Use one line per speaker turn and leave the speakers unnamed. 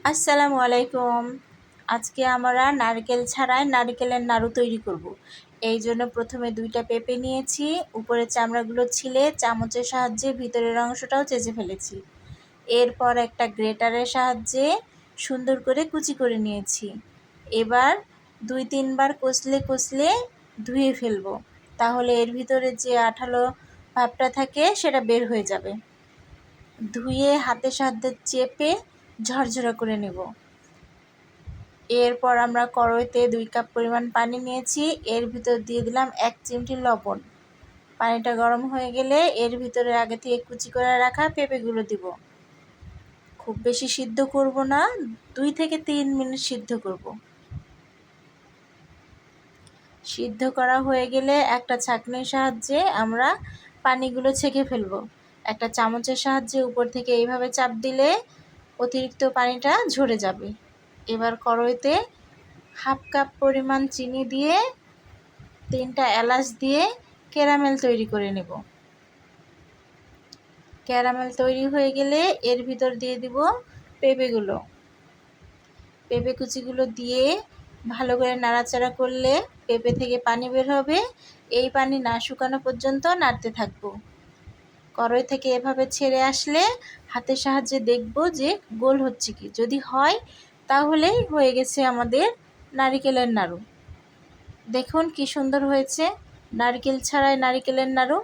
আসসালামু আলাইকুম। আজকে আমরা নারকেল ছাড়াই নারকেলের নাড়ু তৈরি করব। এই জন্য প্রথমে 2টা পেঁপে নিয়েছি, উপরের চামড়াগুলো ছিলে চামচের সাহায্যে ভিতরের অংশটাও চেঁচে ফেলেছি। এরপর একটা গ্রেটারের সাহায্যে সুন্দর করে কুচি করে নিয়েছি। এবার 2-3 বার কষলে কষলে ধুয়ে ফেলবো, তাহলে এর ভিতরে যে আঠালো ভাবটা থাকে সেটা বের হয়ে যাবে। ধুয়ে হাতের সাহায্যে চেপে ঝরঝরা করে নেব। এরপর আমরা কড়াইতে 2 কাপ পরিমাণ পানি নিয়েছি, এর ভিতর দিয়ে দিলাম 1 চিমটি লবণ। পানিটা গরম হয়ে গেলে এর ভিতরে আগে থেকে কুচি করে রাখা পেঁপেগুলো দিব। খুব বেশি সিদ্ধ করব না, 2 থেকে 3 মিনিট সিদ্ধ করব। সিদ্ধ করা হয়ে গেলে একটা ছাঁকনির সাহায্যে আমরা পানিগুলো ছেঁকে ফেলব। একটা চামচের সাহায্যে উপর থেকে এইভাবে চাপ দিলে অতিরিক্ত পানিটা ঝরে যাবে। এবার কড়াইতে 1/2 কাপ পরিমাণ চিনি দিয়ে 3টা এলাচ দিয়ে ক্যারামেল তৈরি করে নেব। ক্যারামেল তৈরি হয়ে গেলে এর ভিতর দিয়ে দিব পেঁপেগুলো। পেঁপে কুচিগুলো দিয়ে ভালো করে নাড়াচাড়া করলে পেঁপে থেকে পানি বের হবে। এই পানি না শুকানো পর্যন্ত নাড়তে থাকব। কড়াই থেকে এভাবে ছেড়ে আসলে হাতের সাহায্যে দেখব যে গোল হচ্ছে কি। যদি হয় তাহলেই হয়ে গেছে আমাদের নারিকেলের নাড়ু। দেখুন কি সুন্দর হয়েছে নারকেল ছাড়াই নারিকেলের নাড়ু।